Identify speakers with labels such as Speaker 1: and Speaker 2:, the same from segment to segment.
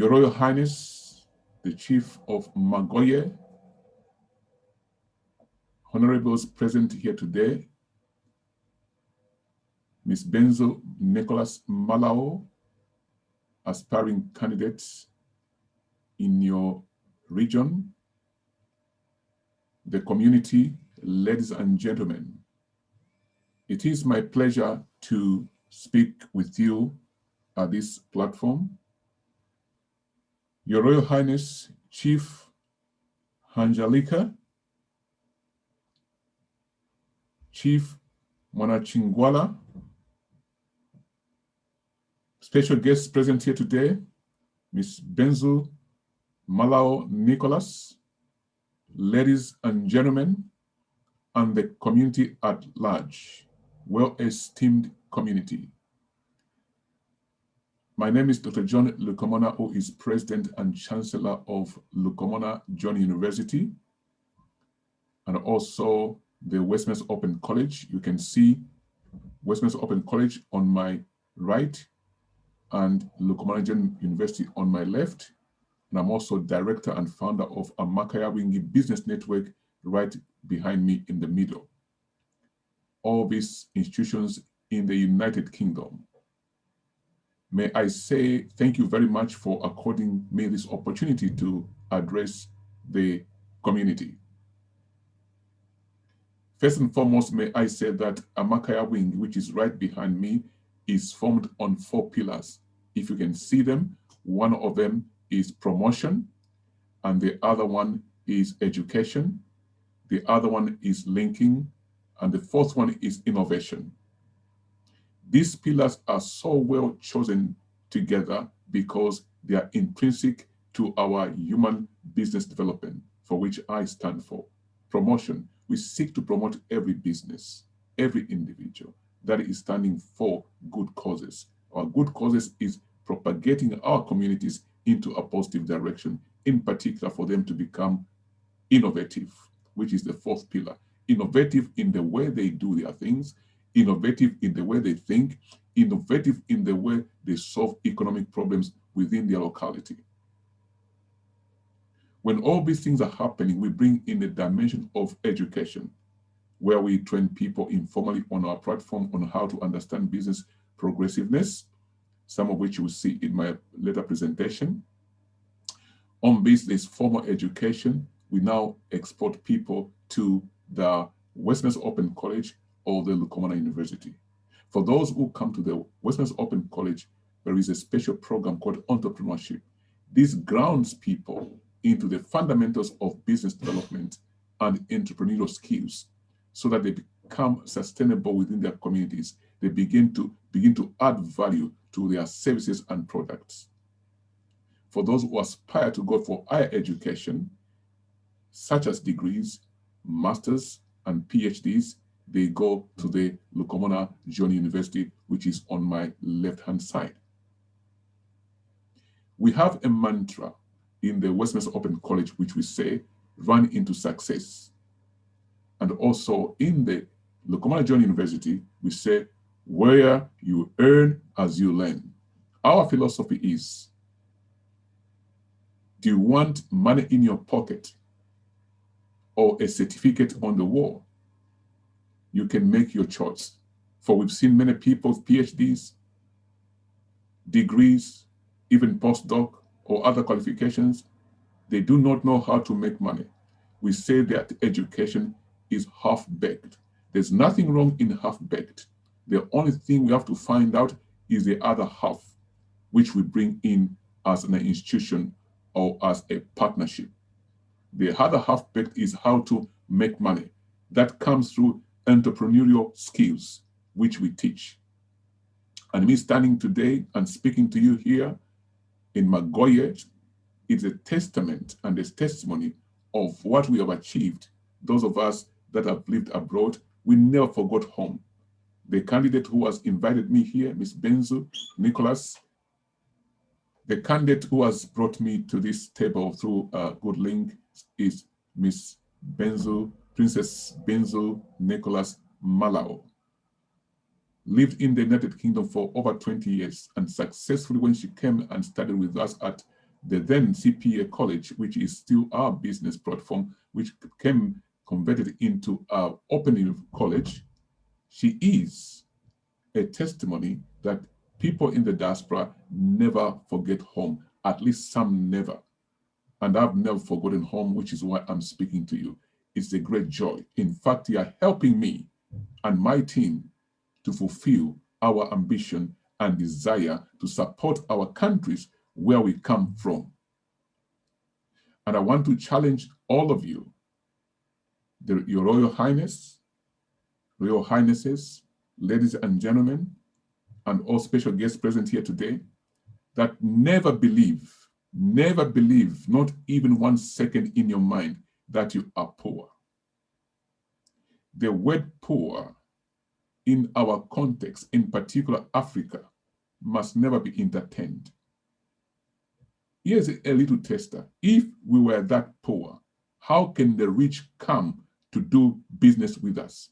Speaker 1: Your Royal Highness, the Chief of Magoye, honorables present here today, Ms. Beenzu Nicholas Malawo, aspiring candidates in your region, the community, ladies and gentlemen. It is my pleasure to speak with you at this platform. Your Royal Highness, Chief Hanjalika, Chief Mwanachingwala, special guests present here today, Ms. Beenzu Malawo Nicholas, ladies and gentlemen, and the community at large, well-esteemed community. My name is Dr. John Lukomona, who is President and Chancellor of Lukomona John University, and also the Westminster Open College. You can see Westminster Open College on my right and Lukomona John University on my left. And I'm also director and founder of Amakaya Wingi Business Network right behind me in the middle. All these institutions in the United Kingdom. May I say thank you very much for according me this opportunity to address the community. First and foremost, may I say that Amakaya Wing, which is right behind me, is formed on 4 pillars. If you can see them, one of them is promotion, and the other one is education, the other one is linking, and the 4th one is innovation. These pillars are so well chosen together because they are intrinsic to our human business development, for which I stand for. Promotion. We seek to promote every business, every individual that is standing for good causes. Our good causes is propagating our communities into a positive direction, in particular for them to become innovative, which is the 4th pillar. Innovative in the way they do their things, innovative in the way they think, innovative in the way they solve economic problems within their locality. When all these things are happening, we bring in the dimension of education, where we train people informally on our platform on how to understand business progressiveness, some of which you will see in my later presentation. On this formal education, we now export people to the Westminster Open College or the Lukomona University. For those who come to the Westminster Open College, there is a special program called Entrepreneurship. This grounds people into the fundamentals of business development and entrepreneurial skills so that they become sustainable within their communities. They begin to add value to their services and products. For those who aspire to go for higher education, such as degrees, masters, and PhDs, they go to the Lukomona John University, which is on my left-hand side. We have a mantra in the Westminster Open College, which we say, run into success. And also in the Lukomona John University, we say, where you earn as you learn. Our philosophy is, do you want money in your pocket or a certificate on the wall? You can make your choice. For we've seen many people with PhDs, degrees, even postdoc or other qualifications, they do not know how to make money. We say that education is half-baked. There's nothing wrong in half-baked. The only thing we have to find out is the other half, which we bring in as an institution or as a partnership. The other half-baked is how to make money. That comes through entrepreneurial skills, which we teach. And me standing today and speaking to you here in Magoye is a testament and a testimony of what we have achieved. Those of us that have lived abroad, we never forgot home. The candidate who has invited me here, Ms. Beenzu Nicholas, the candidate who has brought me to this table through a good link is Ms. Beenzu, Princess Beenzu Nicholas Malawo. Lived in the United Kingdom for over 20 years and successfully when she came and studied with us at the then CPA College, which is still our business platform, which became converted into our opening college. She is a testimony that people in the diaspora never forget home, at least some never. And I've never forgotten home, which is why I'm speaking to you. It's a great joy. In fact, you are helping me and my team to fulfill our ambition and desire to support our countries where we come from. And I want to challenge all of you, Your Royal Highness, Royal Highnesses, ladies and gentlemen, and all special guests present here today, that never believe, not even 1 second in your mind, that you are poor. The word poor in our context, in particular Africa, must never be entertained. Here's a little tester. If we were that poor, how can the rich come to do business with us?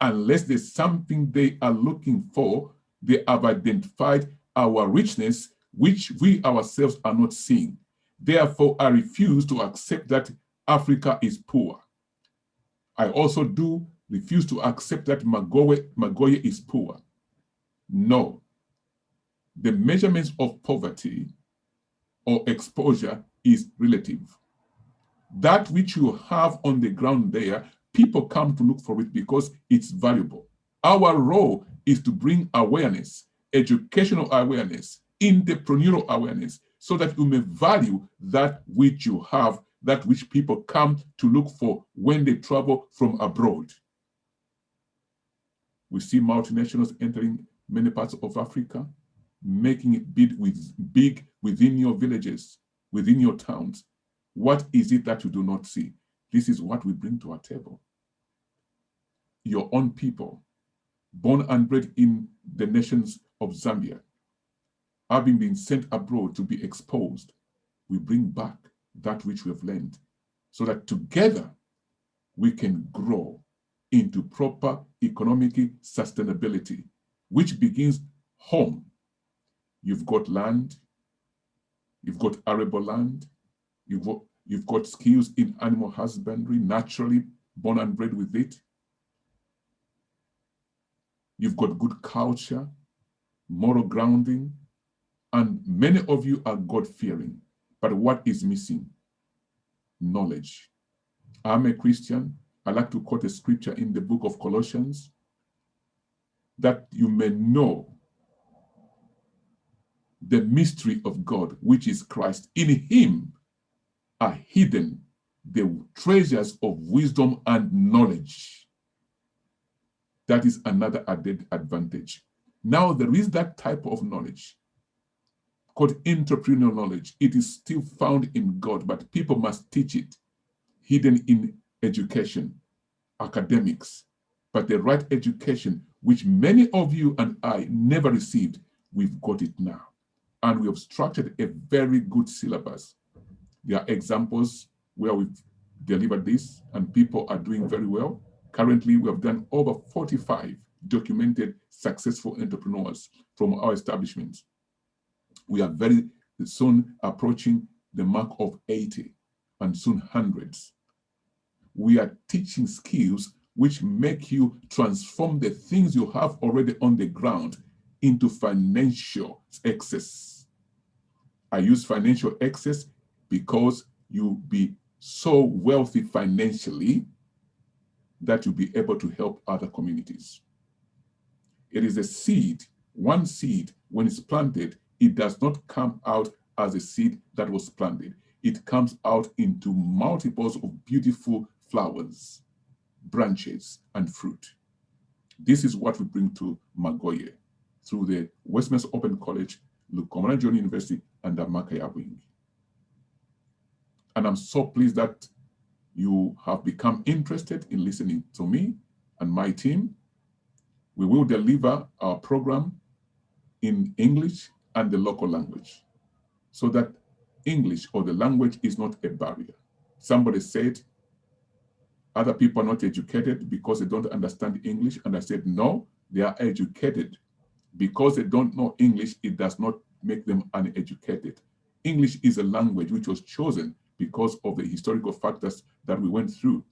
Speaker 1: Unless there's something they are looking for, they have identified our richness, which we ourselves are not seeing. Therefore, I refuse to accept that Africa is poor. I also do refuse to accept that Magoye is poor. No. The measurements of poverty or exposure is relative. That which you have on the ground there, people come to look for it because it's valuable. Our role is to bring awareness, educational awareness, entrepreneurial awareness, so that you may value that which you have, that which people come to look for when they travel from abroad. We see multinationals entering many parts of Africa, making it big within your villages, within your towns. What is it that you do not see? This is what we bring to our table. Your own people, born and bred in the nations of Zambia, having been sent abroad to be exposed, we bring back that which we have learned, so that together we can grow into proper economic sustainability, which begins home. You've got land, you've got arable land, you've got skills in animal husbandry, naturally born and bred with it. You've got good culture, moral grounding, and many of you are God-fearing. But what is missing? Knowledge. I'm a Christian. I like to quote a scripture in the book of Colossians, that you may know the mystery of God, which is Christ. In him are hidden the treasures of wisdom and knowledge. That is another added advantage. Now, there is that type of knowledge called entrepreneurial knowledge. It is still found in God, but people must teach it, hidden in education, academics. But the right education, which many of you and I never received, we've got it now. And we have structured a very good syllabus. There are examples where we've delivered this and people are doing very well. Currently, we have done over 45 documented successful entrepreneurs from our establishments. We are very soon approaching the mark of 80 and soon hundreds. We are teaching skills which make you transform the things you have already on the ground into financial excess. I use financial excess because you'll be so wealthy financially that you'll be able to help other communities. It is a seed. One seed, when it's planted, it does not come out as a seed that was planted. It comes out into multiples of beautiful flowers, branches, and fruit. This is what we bring to Magoye through the Westminster Open College, Lukomana Junior University, and the Makaya Wing. And I'm so pleased that you have become interested in listening to me and my team. We will deliver our program in English and the local language, so that English or the language is not a barrier. Somebody said other people are not educated because they don't understand English, and I said no, they are educated. Because they don't know English, it does not make them uneducated. English is a language which was chosen because of the historical factors that we went through.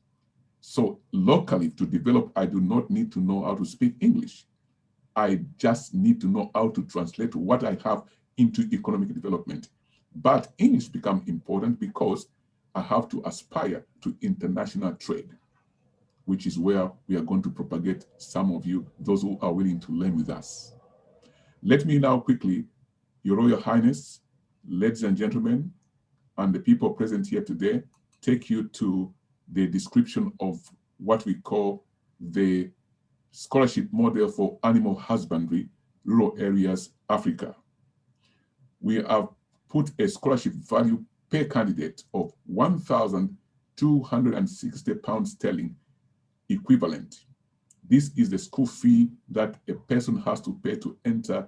Speaker 1: So locally, to develop, I do not need to know how to speak English. I just need to know how to translate what I have into economic development. But English becomes important because I have to aspire to international trade, which is where we are going to propagate some of you, those who are willing to learn with us. Let me now quickly, Your Royal Highness, ladies and gentlemen, and the people present here today, take you to the description of what we call the scholarship model for animal husbandry, rural areas, Africa. We have put a scholarship value per candidate of £1,260 equivalent. This is the school fee that a person has to pay to enter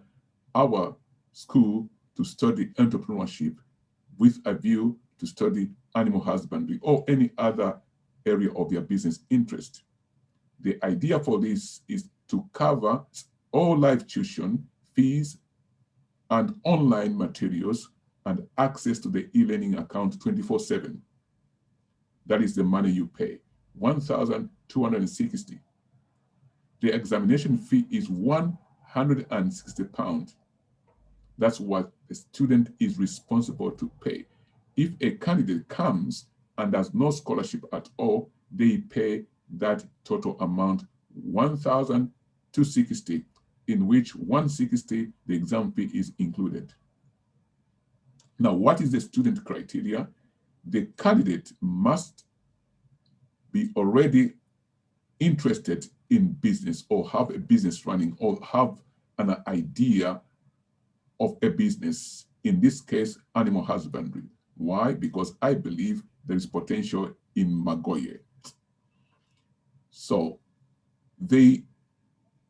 Speaker 1: our school to study entrepreneurship with a view to study animal husbandry or any other area of their business interest. The idea for this is to cover all live tuition, fees, and online materials and access to the e-learning account 24/7. That is the money you pay, £1,260. The examination fee is £160. That's what the student is responsible to pay. If a candidate comes and has no scholarship at all, they pay that total amount, £1,260, in which £160, the exam fee, is included. Now, what is the student criteria? The candidate must be already interested in business or have a business running or have an idea of a business, in this case, animal husbandry. Why? Because I believe there is potential in Magoye. So the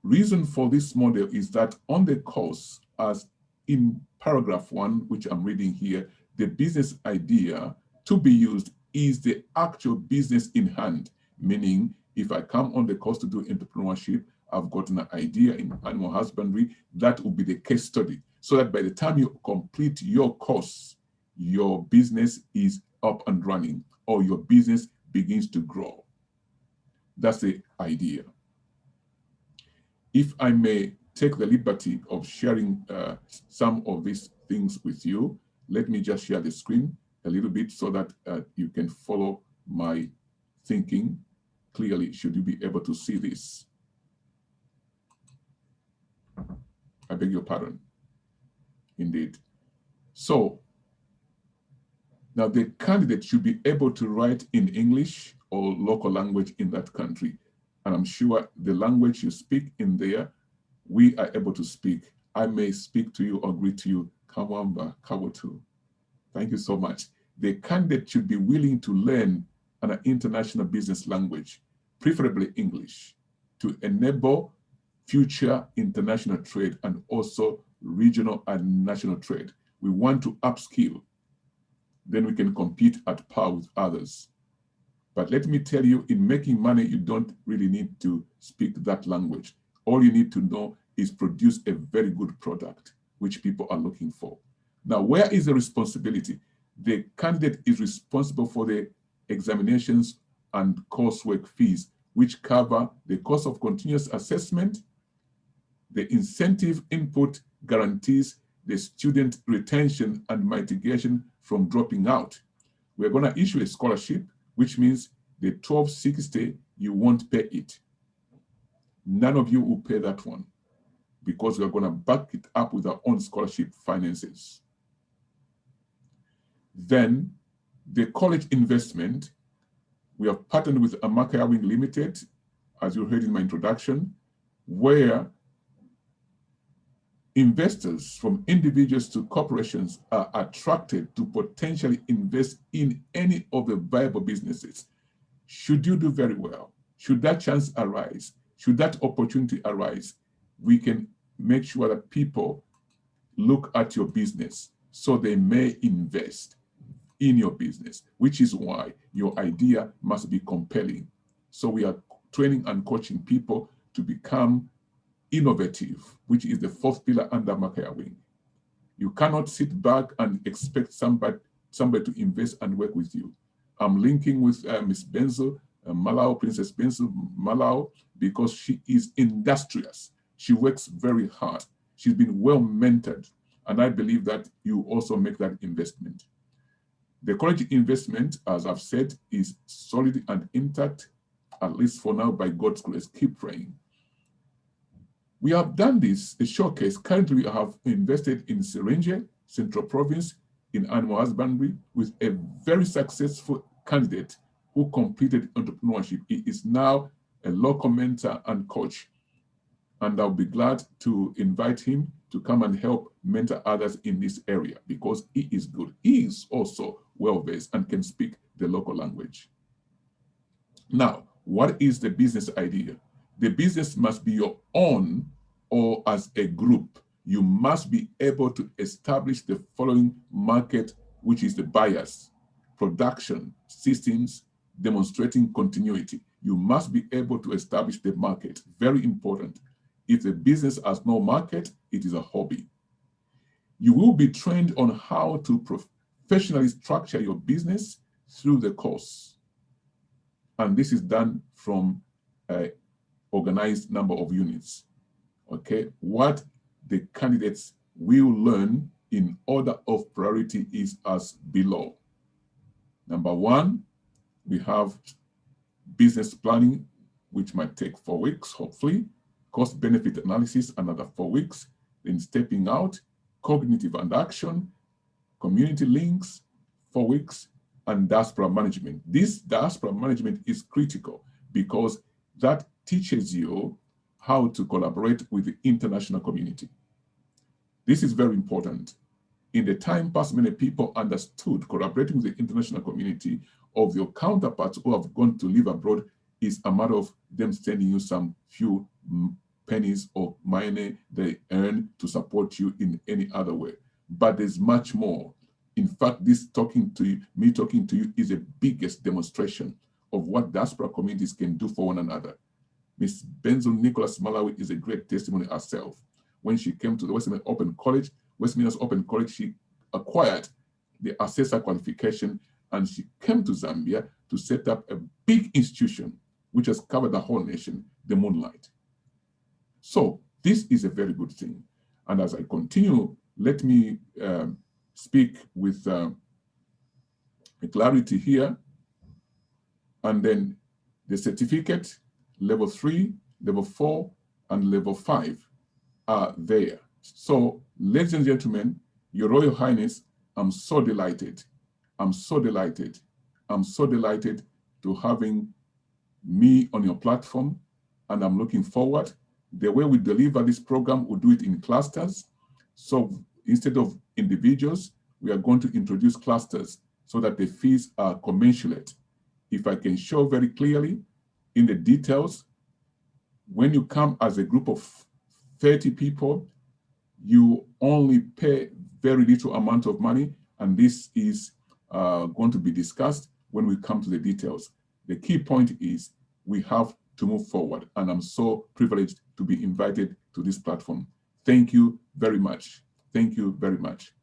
Speaker 1: reason for this model is that on the course, as in paragraph 1, which I'm reading here, the business idea to be used is the actual business in hand, meaning if I come on the course to do entrepreneurship, I've got an idea in animal husbandry, that will be the case study. So that by the time you complete your course, your business is up and running or your business begins to grow. That's the idea. If I may take the liberty of sharing some of these things with you, let me just share the screen a little bit so that you can follow my thinking clearly, should you be able to see this. I beg your pardon. Indeed. So now the candidate should be able to write in English or local language in that country. And I'm sure the language you speak in there, we are able to speak. I may speak to you or greet to you, Kawamba, Kawotu. Thank you so much. The candidate should be willing to learn an international business language, preferably English, to enable future international trade and also regional and national trade. We want to upskill, then we can compete at par with others. But let me tell you, in making money, you don't really need to speak that language. All you need to know is produce a very good product, which people are looking for. Now, where is the responsibility? The candidate is responsible for the examinations and coursework fees, which cover the cost of continuous assessment, the incentive input guarantees the student retention and mitigation from dropping out. We're going to issue a scholarship, which means the 1260, you won't pay it. None of you will pay that one because we're going to back it up with our own scholarship finances. Then the college investment, we have partnered with Amakaya Wing Limited, as you heard in my introduction, where investors from individuals to corporations are attracted to potentially invest in any of the viable businesses. Should you do very well, should that chance arise, should that opportunity arise, we can make sure that people look at your business so they may invest in your business, which is why your idea must be compelling. So we are training and coaching people to become innovative, which is the fourth pillar under Makaya Wing. You cannot sit back and expect somebody to invest and work with you. I'm linking with Miss Beenzu, Malawo, Princess Beenzu Malawo, because she is industrious. She works very hard. She's been well mentored. And I believe that you also make that investment. The college investment, as I've said, is solid and intact, at least for now, by God's grace. Keep praying. We have done this, a showcase. Currently, we have invested in Serenge, Central Province, in animal husbandry, with a very successful candidate who completed entrepreneurship. He is now a local mentor and coach. And I'll be glad to invite him to come and help mentor others in this area because he is good. He is also well-versed and can speak the local language. Now, what is the business idea? The business must be your own or as a group. You must be able to establish the following market, which is the buyers, production, systems, demonstrating continuity. You must be able to establish the market. Very important. If the business has no market, it is a hobby. You will be trained on how to professionally structure your business through the course. And this is done from an organized number of units. Okay, what the candidates will learn in order of priority is as below. Number one, we have business planning, which might take 4 weeks, hopefully. Cost benefit analysis, another 4 weeks. Then stepping out, cognitive and action, community links, 4 weeks, and diaspora management. This diaspora management is critical because that teaches you how to collaborate with the international community. This is very important. In the time past, many people understood collaborating with the international community of your counterparts who have gone to live abroad is a matter of them sending you some few pennies or money they earn to support you in any other way. But there's much more. In fact, this talking to you is the biggest demonstration of what diaspora communities can do for one another. Miss Beenzu Nicholas Malawi is a great testimony herself. When she came to the Westminster Open College, she acquired the assessor qualification and she came to Zambia to set up a big institution which has covered the whole nation, the Moonlight. So this is a very good thing. And as I continue, let me speak with clarity here. And then the certificate, level 3, level 4, and level 5 are there. So, ladies and gentlemen, Your Royal Highness, I'm so delighted. I'm so delighted. I'm so delighted to having me on your platform, and I'm looking forward. The way we deliver this program, we'll do it in clusters. So instead of individuals, we are going to introduce clusters so that the fees are commensurate. If I can show very clearly in the details, when you come as a group of 30 people, you only pay very little amount of money, and this is going to be discussed when we come to the details. The key point is we have to move forward, and I'm so privileged to be invited to this platform. Thank you very much. Thank you very much.